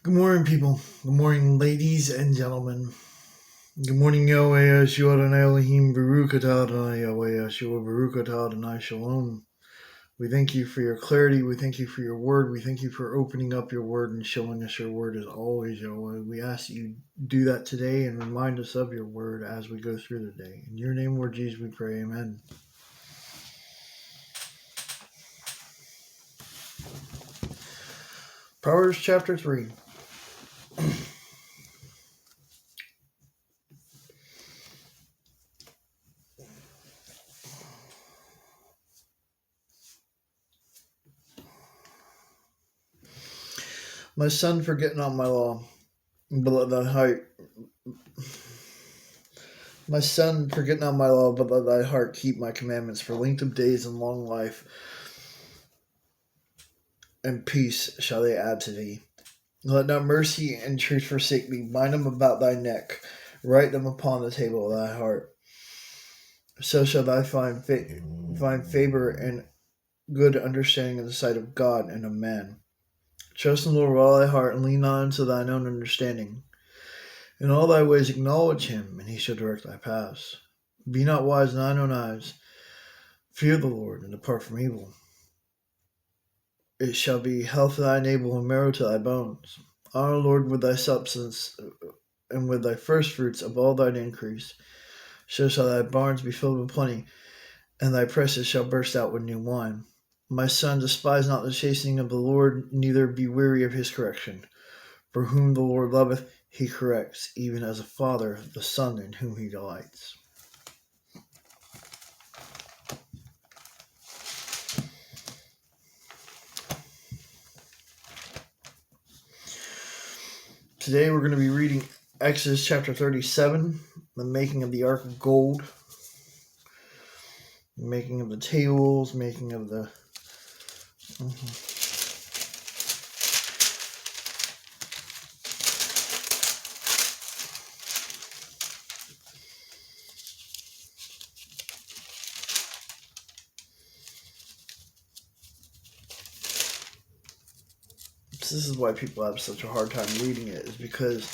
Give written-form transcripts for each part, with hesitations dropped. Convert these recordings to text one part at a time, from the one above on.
Good morning, people. Good morning, ladies and gentlemen. Good morning, Yahweh, Yeshua Adonai Elohim, Baruch atah Adonai Yahweh, Yeshua, Baruch atah Adonai Shalom. We thank you for your clarity. We thank you for your word. We thank you for opening up your word and showing us your word as always, Yahweh. We ask that you do that today and remind us of your word as we go through the day. In your name, Lord Jesus, we pray. Amen. Proverbs chapter 3. My son, forget not my law, but let thy heart My son, forget not my law, but let thy heart keep my commandments. For length of days and long life and peace shall they add to thee. Let not mercy and truth forsake thee. Bind them about thy neck. Write them upon the table of thy heart. So shall thou find favor and good understanding in the sight of God and of man. Trust in the Lord with all thy heart, and lean not unto thine own understanding. In all thy ways acknowledge him, and he shall direct thy paths. Be not wise in thine own eyes. Fear the Lord, and depart from evil. It shall be health to thy navel and marrow to thy bones. Honor the Lord with thy substance, and with thy firstfruits of all thine increase. So shall thy barns be filled with plenty, and thy presses shall burst out with new wine. My son, despise not the chastening of the Lord, neither be weary of his correction. For whom the Lord loveth, he corrects, even as a father the son in whom he delights. Today we're going to be reading Exodus chapter 37, the making of the ark of gold, making of the tables, making of the... This is why people have such a hard time reading it, is because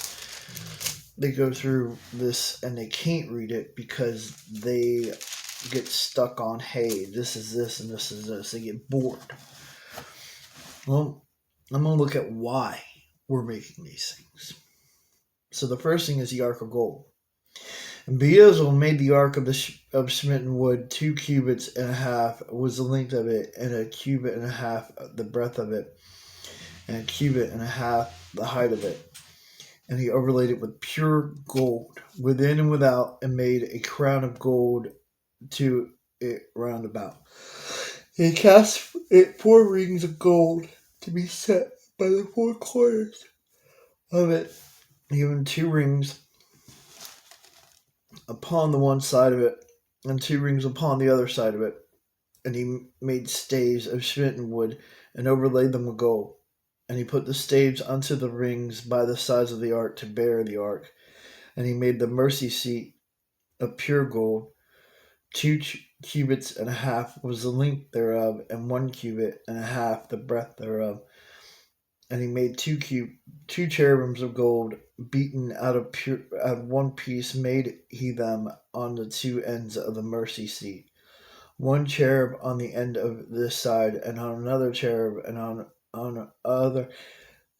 they go through this and they can't read it because they get stuck on, hey, this is this and this is this. They get bored. Well, I'm going to look at why we're making these things. So the first thing is the ark of gold. And Beelzebub made the ark of smitten wood. 2 cubits and a half was the length of it, and a cubit and a half the breadth of it, and a cubit and a half the height of it. And he overlaid it with pure gold, within and without, and made a crown of gold to it round about. He cast it 4 rings of gold to be set by the 4 corners of it, even 2 rings upon the one side of it, and 2 rings upon the other side of it. And he made staves of smitten wood, and overlaid them with gold. And he put the staves unto the rings by the sides of the ark to bear the ark. And he made the mercy seat of pure gold. 2 cubits and a half was the length thereof, and 1 cubit and a half the breadth thereof. And he made 2 cherubims of gold, beaten out of one piece. Made he them on the 2 ends of the mercy seat. 1 cherub on the end of this side, and on another cherub, and on the other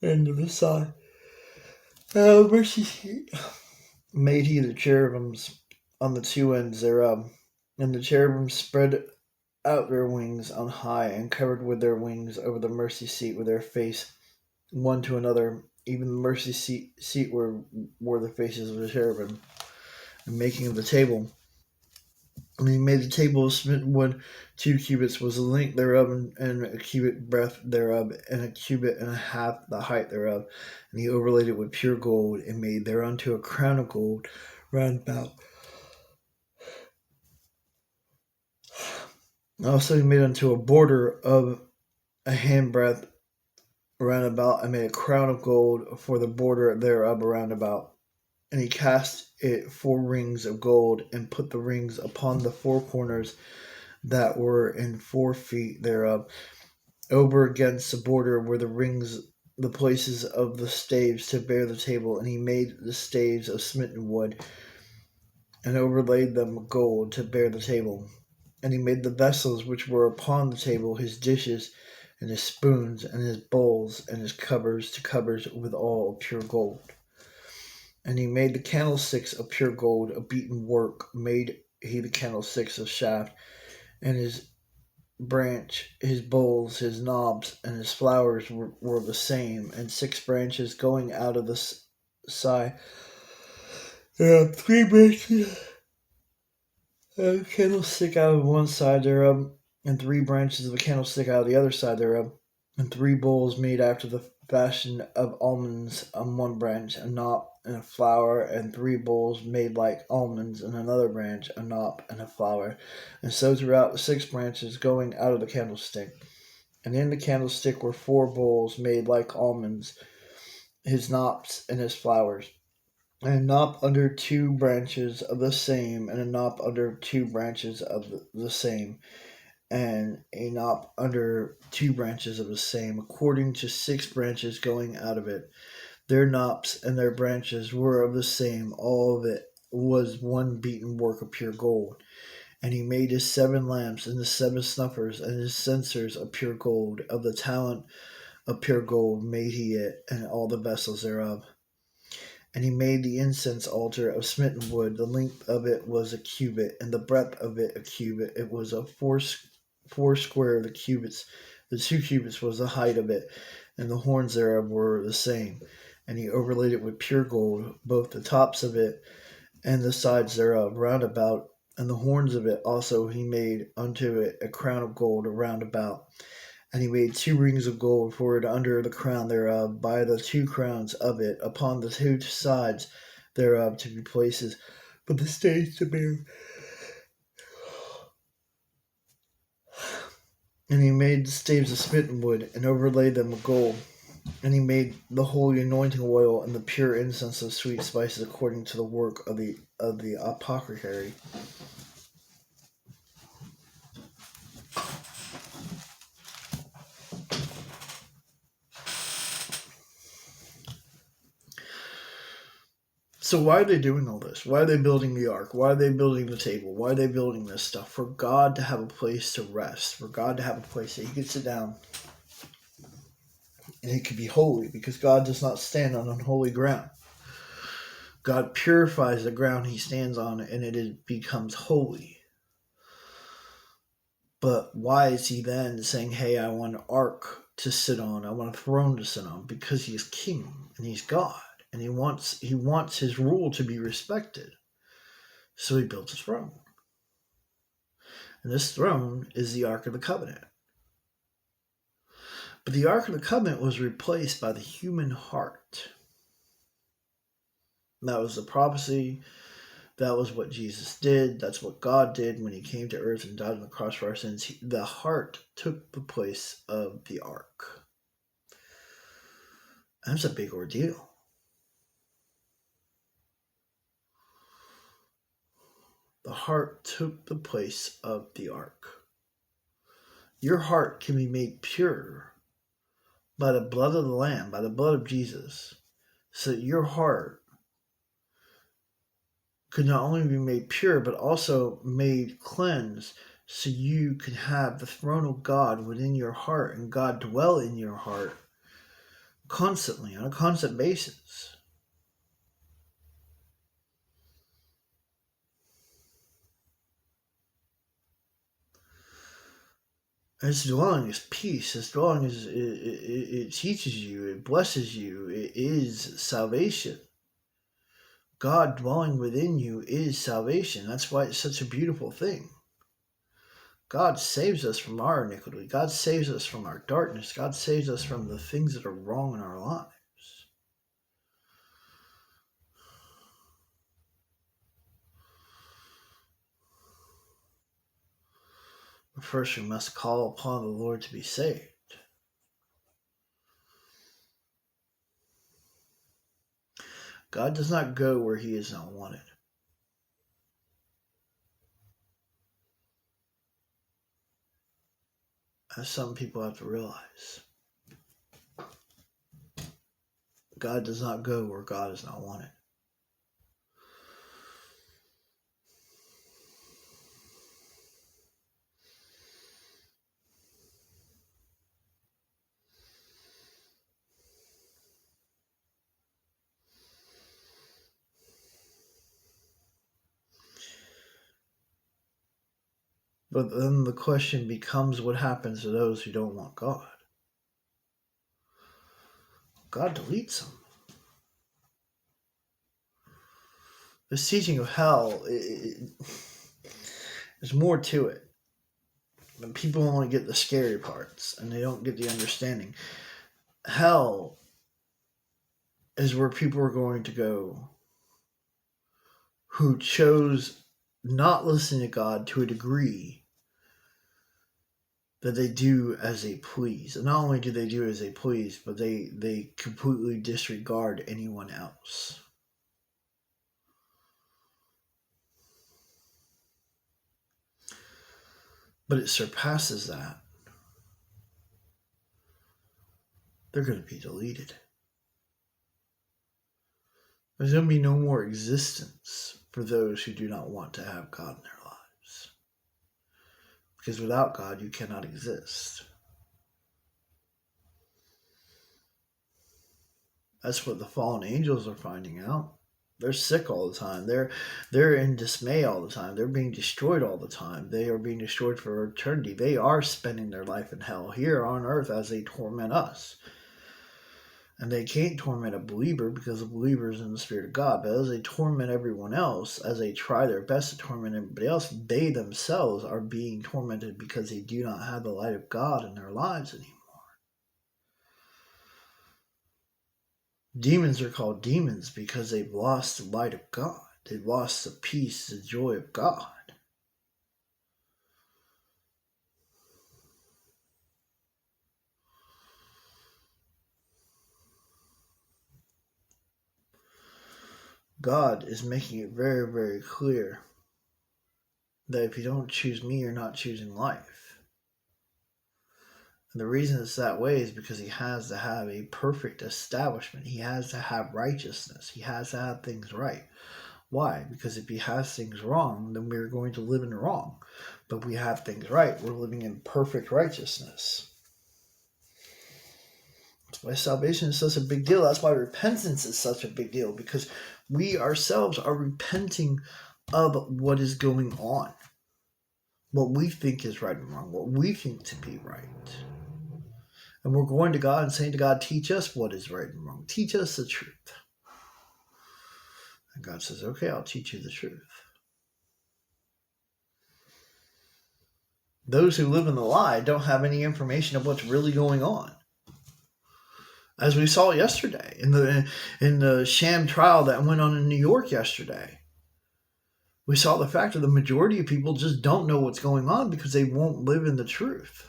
end of the side. And the mercy seat made he the cherubims on the 2 ends thereof. And the cherubims spread out their wings on high, and covered with their wings over the mercy seat with their face one to another. Even the mercy seat were the faces of the cherubim. And making of the table. And he made the table of smitten wood. 2 cubits was the length thereof, and a cubit breadth thereof, and a cubit and a half the height thereof. And he overlaid it with pure gold, and made thereunto a crown of gold round about. Also he made unto a border of a handbreadth round about, and made a crown of gold for the border thereof round about. And he cast it 4 rings of gold, and put the rings upon the 4 corners that were in 4 feet thereof. Over against the border were the rings the places of the staves to bear the table, and he made the staves of smitten wood, and overlaid them with gold to bear the table. And he made the vessels which were upon the table, his dishes, and his spoons, and his bowls, and his covers to covers with all of pure gold. And he made the candlesticks of pure gold, of beaten work made he the candlesticks of shaft, and his branch, his bowls, his knobs, and his flowers were the same, and 6 branches going out of the side. There are 3 branches, and a candlestick out of one side thereof, and 3 branches of a candlestick out of the other side thereof, and 3 bowls made after the fashion of almonds on one branch, a knot and a flower, and 3 bowls made like almonds on another branch, a knot and a flower, and so throughout the 6 branches going out of the candlestick. And in the candlestick were 4 bowls made like almonds, his knops and his flowers, and a knot under 2 branches of the same, and a knot under 2 branches of the same, and a knot under 2 branches of the same, according to 6 branches going out of it. Their knops and their branches were of the same. All of it was one beaten work of pure gold. And he made his 7 lamps, and his 7 snuffers, and his censers of pure gold. Of the talent of pure gold made he it, and all the vessels thereof. And he made the incense altar of smitten wood. The length of it was a cubit, and the breadth of it a cubit. It was a four square of the cubits. The 2 cubits was the height of it, and the horns thereof were the same. And he overlaid it with pure gold, both the tops of it and the sides thereof round about, and the horns of it also he made unto it a crown of gold round about. And he made 2 rings of gold for it under the crown thereof, by the 2 crowns of it, upon the 2 sides thereof, to be places for the staves to bear. And he made the staves of smitten wood, and overlaid them with gold. And he made the holy anointing oil and the pure incense of sweet spices, according to the work of the apothecary. So why are they doing all this? Why are they building the ark? Why are they building the table? Why are they building this stuff? For God to have a place to rest. For God to have a place that he could sit down and it could be holy, because God does not stand on unholy ground. God purifies the ground he stands on, and it becomes holy. But why is he then saying, hey, I want an ark to sit on, I want a throne to sit on? Because he is king and he's God, and he wants his rule to be respected. So he built a throne. And this throne is the Ark of the Covenant. But the Ark of the Covenant was replaced by the human heart. That was the prophecy. That was what Jesus did. That's what God did when he came to earth and died on the cross for our sins. The heart took the place of the ark. That's a big ordeal. The heart took the place of the ark. Your heart can be made pure by the blood of the Lamb, by the blood of Jesus, so that your heart could not only be made pure, but also made cleansed, so you can have the throne of God within your heart and God dwell in your heart constantly, on a constant basis. His dwelling is peace. His dwelling is, it teaches you, it blesses you, it is salvation. God dwelling within you is salvation. That's why it's such a beautiful thing. God saves us from our iniquity. God saves us from our darkness. God saves us from the things that are wrong in our lives. But first, we must call upon the Lord to be saved. God does not go where he is not wanted. As some people have to realize. God does not go where God is not wanted. But then the question becomes, what happens to those who don't want God? God deletes them. This teaching of hell, there's more to it. But people only get the scary parts, and they don't get the understanding. Hell is where people are going to go who chose not listening to God to a degree that they do as they please. And not only do they do as they please, but they completely disregard anyone else. But it surpasses that. They're going to be deleted. There's going to be no more existence for those who do not want to have God in their lives. Because without God, you cannot exist. That's what the fallen angels are finding out. They're sick all the time. They're in dismay all the time. They're being destroyed all the time. They are being destroyed for eternity. They are spending their life in hell here on earth as they torment us. And they can't torment a believer because a believer is in the Spirit of God. But as they torment everyone else, as they try their best to torment everybody else, they themselves are being tormented because they do not have the light of God in their lives anymore. Demons are called demons because they've lost the light of God. They've lost the peace, the joy of God. God is making it very, very clear that if you don't choose me, you're not choosing life. And the reason it's that way is because he has to have a perfect establishment. He has to have righteousness. He has to have things right. Why? Because if he has things wrong, then we're going to live in the wrong. But we have things right. We're living in perfect righteousness. That's why salvation is such a big deal. That's why repentance is such a big deal. Because we ourselves are repenting of what is going on. What we think is right and wrong. What we think to be right. And we're going to God and saying to God, teach us what is right and wrong. Teach us the truth. And God says, okay, I'll teach you the truth. Those who live in the lie don't have any information of what's really going on. As we saw yesterday in the sham trial that went on in New York yesterday. We saw the fact that the majority of people just don't know what's going on because they won't live in the truth.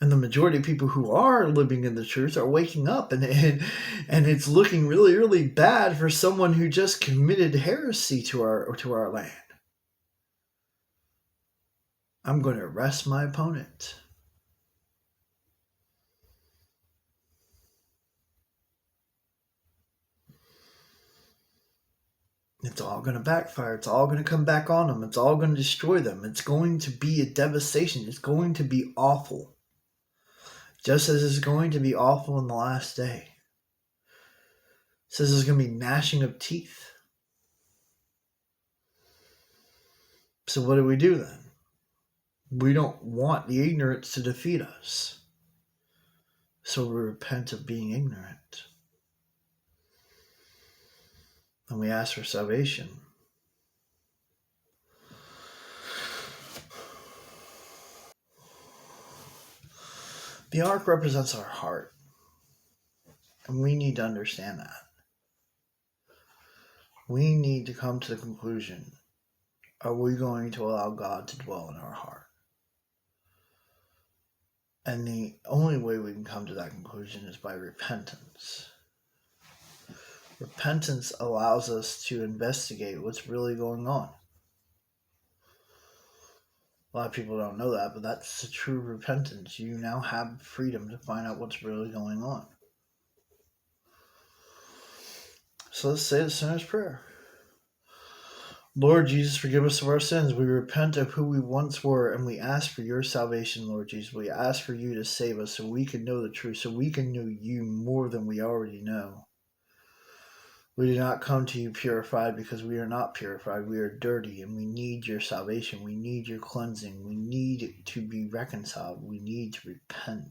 And the majority of people who are living in the truth are waking up, and it's looking really, really bad for someone who just committed heresy to our land. I'm going to arrest my opponent. It's all going to backfire. It's all going to come back on them. It's all going to destroy them. It's going to be a devastation. It's going to be awful. Just as it's going to be awful in the last day. It says there's going to be gnashing of teeth. So what do we do then? We don't want the ignorance to defeat us. So we repent of being ignorant. And we ask for salvation. The ark represents our heart. And we need to understand that. We need to come to the conclusion, are we going to allow God to dwell in our heart? And the only way we can come to that conclusion is by repentance. Repentance allows us to investigate what's really going on. A lot of people don't know that, but that's the true repentance. You now have freedom to find out what's really going on. So let's say the sinner's prayer. Lord Jesus, forgive us of our sins. We repent of who we once were, and we ask for your salvation, Lord Jesus. We ask for you to save us so we can know the truth, so we can know you more than we already know. We do not come to you purified because we are not purified. We are dirty, and we need your salvation. We need your cleansing. We need to be reconciled. We need to repent.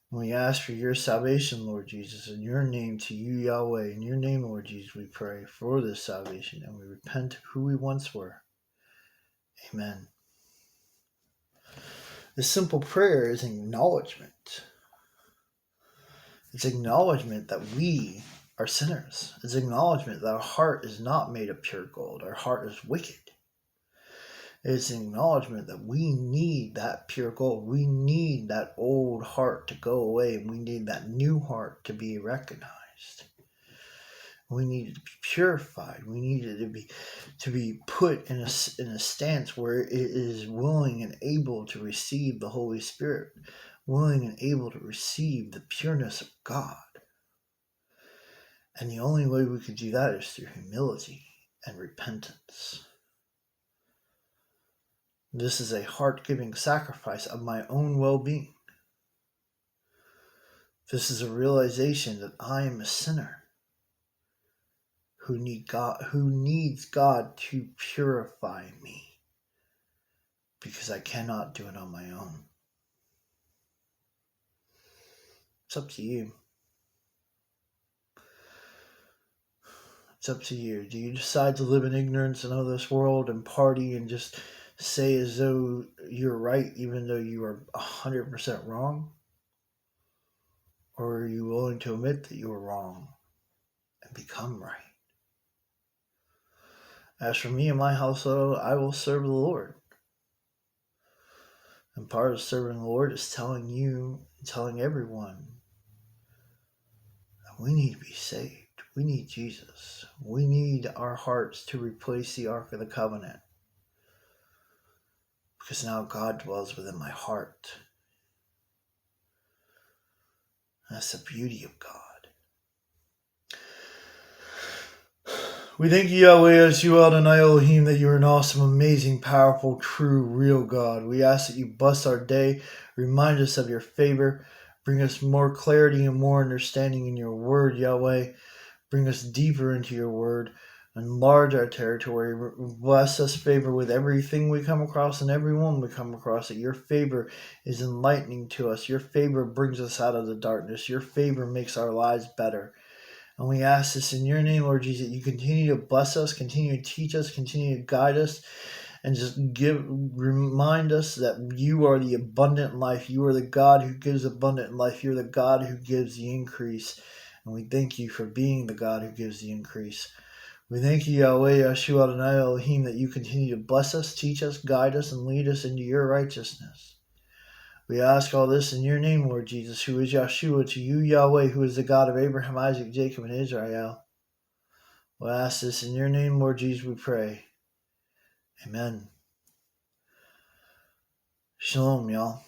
We ask for your salvation, Lord Jesus, in your name to you, Yahweh. In your name, Lord Jesus, we pray for this salvation, and we repent of who we once were. Amen. This simple prayer is acknowledgement. It's acknowledgement that we are sinners. It's acknowledgement that our heart is not made of pure gold. Our heart is wicked. It's an acknowledgement that we need that pure gold. We need that old heart to go away, and we need that new heart to be recognized. We need it to be purified. We need it to be put in a stance where it is willing and able to receive the Holy Spirit, willing and able to receive the pureness of God. And the only way we could do that is through humility and repentance. This is a heart-giving sacrifice of my own well-being. This is a realization that I am a sinner who needs God to purify me, because I cannot do it on my own. It's up to you. It's up to you. Do you decide to live in ignorance and of this world and party and just say as though you're right even though you are 100% wrong? Or are you willing to admit that you are wrong and become right? As for me and my household, I will serve the Lord. And part of serving the Lord is telling you and telling everyone that we need to be saved. We need Jesus. We need our hearts to replace the Ark of the Covenant. Because now God dwells within my heart. That's the beauty of God. We thank you, Yahweh, Yeshua, Adonai Elohim, that you are an awesome, amazing, powerful, true, real God. We ask that you bless our day, remind us of your favor, bring us more clarity and more understanding in your word, Yahweh. Bring us deeper into your word, enlarge our territory, bless us favor with everything we come across and everyone we come across, that your favor is enlightening to us. Your favor brings us out of the darkness. Your favor makes our lives better. And we ask this in your name, Lord Jesus, that you continue to bless us, continue to teach us, continue to guide us, and just remind us that you are the abundant life. You are the God who gives abundant life. You're the God who gives the increase. And we thank you for being the God who gives the increase. We thank you, Yahweh, Yeshua, Adonai Elohim, that you continue to bless us, teach us, guide us, and lead us into your righteousness. We ask all this in your name, Lord Jesus, who is Yeshua, to you, Yahweh, who is the God of Abraham, Isaac, Jacob, and Israel. We ask this in your name, Lord Jesus, we pray. Amen. Shalom, y'all.